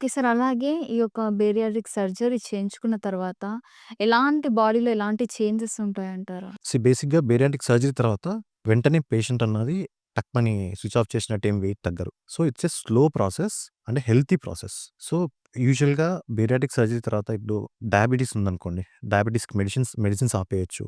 Okay sir. అలాగే ఈ యొక్క బేరియాట్రిక్ సర్జరీ చేయించుకున్న తర్వాత ఎలాంటి బాడీలో ఎలాంటి చేంజెస్ ఉంటాయంటారు? బేసిక్‌గా బేరియాట్రిక్ సర్జరీ తర్వాత వెంటనే పేషెంట్ అన్నది టక్‌మని స్విచ్ ఆఫ్ చేసినట్టు ఏం వెయిట్ తగ్గరు. So, it's a slow process and healthy process. So, యూజువల్‌గా బేరియాట్రిక్ సర్జరీ తర్వాత ఇప్పుడు డయాబెటిస్ ఉందనుకోండి. డయాబెటిస్‌కి మెడిసిన్స్ ఆపేయొచ్చు.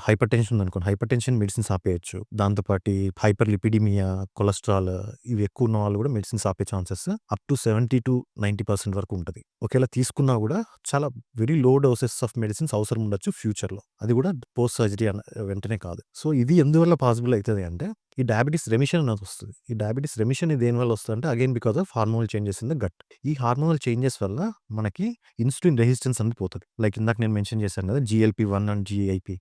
హైపర్ టెన్షన్ ఉందనుకోండి. హైపర్ టెన్షన్ మెడిసిన్స్ ఆపేయొచ్చు. దాంతో పాటి హైపర్ లిపిడిమియా, కొలెస్ట్రాల్ ఇవి ఎక్కువ ఉన్న వాళ్ళు కూడా మెడిసిన్స్ ఆపే ఛాన్సెస్ అప్ టు 70-90% వరకు ఉంటది. ఒకేళ తీసుకున్నా కూడా చాలా very low doses of medicines అవసరం ఉండొచ్చు ఫ్యూచర్‌లో. అది కూడా పోస్ట్ సర్జరీ వెంటనే కాదు. సో, ఇది ఎందువల్ల పాసిబుల్ అయితది అంటే ఈ డయాబెటిస్ రెమిషన్ అనేదొస్తది. ఈ డయాబెటిస్ రెమిషన్ దేనివల్ల వస్తదంటే again because of hormonal changes in the gut. ఈ హార్మోనల్ చేంజెస్ వల్ల మనకి ఇన్సులిన్ రెసిస్టెన్స్ అనేది పోతది. లైక్ ఇందాక నేను మెన్షన్ చేశాను కదా! జీఎల్‌పీ-1 అండ్ జీఐపీ.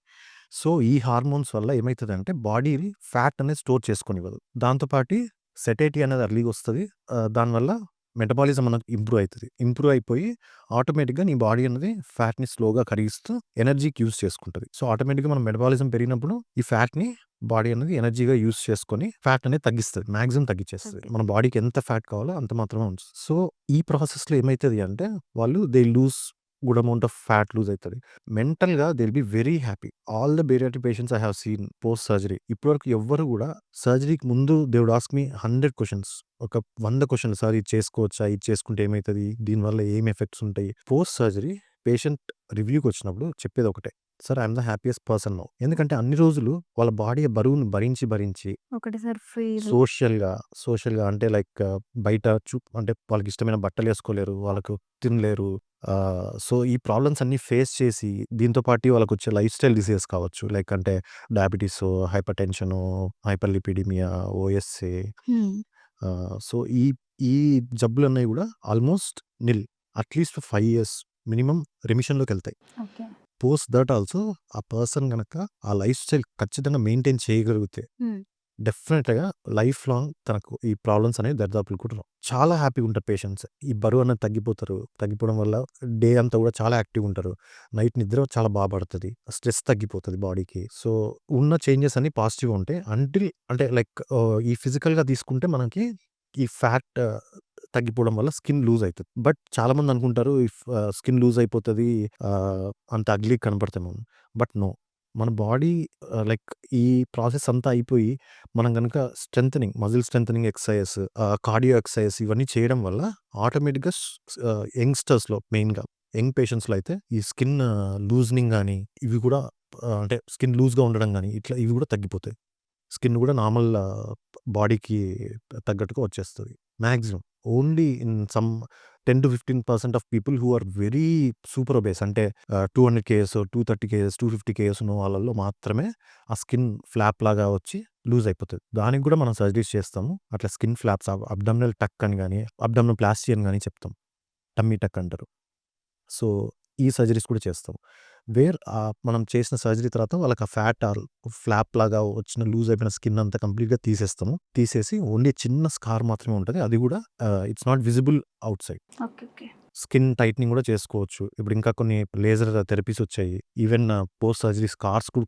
సో, ఈ హార్మోన్స్ వల్ల ఏమైతదంటే బాడీ ఫ్యాట్ అనేది స్టోర్ చేసుకోనివ్వదు. దాంతో పాటి సెటైటీ అనేది ఎర్లీగా వస్తది. దానివల్ల మెటబాలిజం అనేది ఇంప్రూవ్ అయితది. ఇంప్రూవ్ అయిపోయి ఆటోమేటిక్‌గా నీ బాడీ అనేది ఫ్యాట్‌ని స్లోగా కరిగిస్తూ ఎనర్జీకి యూజ్ చేసుకుంటది. సో, ఆటోమేటిక్‌గా మన మెటబాలిజం పెరిగినప్పుడు ఈ ఫ్యాట్‌ని బాడీ అనేది ఎనర్జీగా యూజ్ చేసుకొని ఫ్యాట్ అనేది తగ్గిస్తది. మాక్సిమం తగ్గిచ్చేస్తది. మన తగ్గిస్తది. బాడీకి ఎంత ఫ్యాట్ కావాలో అంత మాత్రమే ఉంచుతది. సో, ఈ ప్రాసెస్‌లో ఏమైతది అంటే వాళ్ళు lose good amount of fat lose అయితది. మెంటల్‌గా they will be very happy. All the bariatric patients I have seen post surgery. ఇప్పటివరకు ఎవ్వరు గూడా సర్జరీకి ముందు they would ask me 100 questions. ఒక 100 క్వెషన్‌లు సార్ ఇది చేసుకోవచ్చా? ఇది చేసుకుంటే ఏమైతది? దీనివల్ల ఏం ఎఫెక్ట్స్ ఉంటాయి? పోస్ట్ సర్జరీ పేషెంట్ రివ్యూకొచ్చినప్పుడు చెప్పేదొకటే. Sir I am the happiest person now. ఎందుకంటే అన్ని రోజులు వాళ్ళ బాడీ బరువును భరించి ఒకటేసారి ఫ్రీల్ సోషల్‌గా, సోషల్‌గా అంటే లైక్ బయట అంటే వాళ్ళకిష్టమైన బట్టలేసుకోలేరు. వాళ్ళకు తినలేరు. సో, ఈ ప్రాబ్లమ్స్ అన్నీ ఫేస్ చేసి దీంతో పాటు వాళ్ళకొచ్చే లైఫ్ స్టైల్ డిసీజెస్ కావచ్చు. లైక్ అంటే డయాబెటిసో, హైపర్ టెన్షనో, hyperlipidaemia, OSA. Hmm. So, ఈ ఈ జబ్బులన్నయి గూడా almost nil. At least 5 years minimum రెమిషన్‌లోకెళ్తాయి. ఓకే. పోస్ట్ థట్ ఆల్సో ఆ పర్సన్ గనక ఆ లైఫ్ స్టైల్ ఖచ్చితంగా మెయింటైన్ చేయగలిగితే హ్మ్. డెఫినిట్‌గా లైఫ్ లాంగ్ తనకు ఈ ప్రాబ్లమ్స్ అనేవి దరిదాపులు కూడా రావు. చాలా హ్యాపీగా ఉంటారు పేషెంట్స్. ఈ బరువు అనేది తగ్గిపోతారు. తగ్గిపోవడం వల్ల డే అంతా కూడా చాలా యాక్టివ్‌గా ఉంటారు. నైట్ నిద్ర చాలా పడతది. స్ట్రెస్ తగ్గిపోతది బాడీకి. సో, ఉన్న చేంజెస్ అన్నీ పాజిటివ్‌గా ఉంటాయి. అంటే లైక్ ఈ ఫిజికల్‌గా తీసుకుంటే మనకి ఈ ఫ్యాట్ తగ్గిపోవడం వల్ల స్కిన్ లూజ్ అయితది. బట్ చాలామంది అనుకుంటారు స్కిన్ లూజ్ అయిపోతది. అంత అగ్లీగా కనపడతామని. But no. మన బాడీ లైక్ ఈ ప్రాసెస్ అంతా అయిపోయి మనం గనక muscle strengthening exercises, cardio exercises ఇవన్నీ చేయడం వల్ల ఆటోమేటిక్‌గా యంగ్‌స్టర్స్‌లో మెయిన్‌గా యంగ్ పేషెంట్స్‌లో అయితే ఈ స్కిన్ లూజనింగ్ గాని, ఇవి కూడా అంటే స్కిన్ లూజ్‌గా ఉండడం గాని ఇవి కూడా తగ్గిపోతాయి. స్కిన్ కూడా నార్మల్ బాడీకి తగ్గట్టుగా వచ్చేస్తది. Maximum. Only in some 10-15% of people who are very super obese అంటే 200 కేజెస్, 230 కేజెస్, 250 కేజెస్ ఉన్న వాళ్ళలో మాత్రమే ఆ స్కిన్ ఫ్లాప్ లాగా వచ్చి లూజ్ అయిపోతది. దానికి కూడా మనం సర్జరీస్ చేస్తాము. అట్లా స్కిన్ ఫ్లాప్స్ అబ్డామినల్ టక్ అని గాని, అబ్డామినోప్లాస్టీ అని గాని చెప్తాం. టమ్మీ టక్ అంటారు. సో, ఈ సర్జరీస్ కూడా చేస్తాం. మనం చేసిన సర్జరీ తర్వాత వాళ్ళకి ఆ ఫ్యాట్ ఫ్లాప్ లాగా వచ్చిన లూజ్ అయిపోయిన స్కిన్ అంతా కంప్లీట్‌గా తీసేస్తాము. తీసేసి ఓన్లీ చిన్న స్కార్ మాత్రమే ఉంటది. అది కూడా it's not visible outside. Okay. Okay. Skin tightening కూడా చేసుకోవచ్చు. ఇప్పుడు ఇంకా కొన్ని లేజర్ థెరపీస్ వచ్చాయి. ఈవెన్ పోస్ట్ సర్జరీ స్కార్స్ కూడా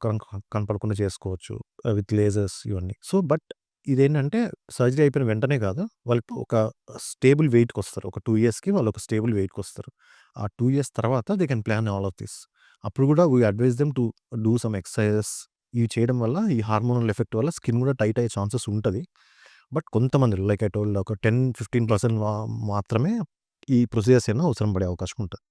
కనపడకుండా చేసుకోవచ్చు. విత్ లేజర్స్ ఇవన్నీ. సో, బట్ ఇదేంటంటే సర్జరీ అయిపోయిన వెంటనే కాదు. వాళ్ళు ఒక స్టేబుల్ వెయిట్‌కొస్తారు. ఒక 2 ఇయర్స్‌కి వాళ్ళు ఒక స్టేబుల్ వెయిట్‌కొస్తారు. ఆ 2 ఇయర్స్ తర్వాత they can plan all of this. అప్పుడు కూడా we advise them to do some exercises. ఇవి చేయడం వల్ల ఈ హార్మోనల్ ఎఫెక్ట్ వల్ల స్కిన్ కూడా టైట్ అయ్యే ఛాన్సెస్ ఉంటది. బట్ కొంతమందిలో లైక్ ఐ టోల్డ్ ఒక 10-15% మాత్రమే ఈ ప్రొసీజర్స్ ఏమో అవసరం పడే అవకాశం ఉంటది.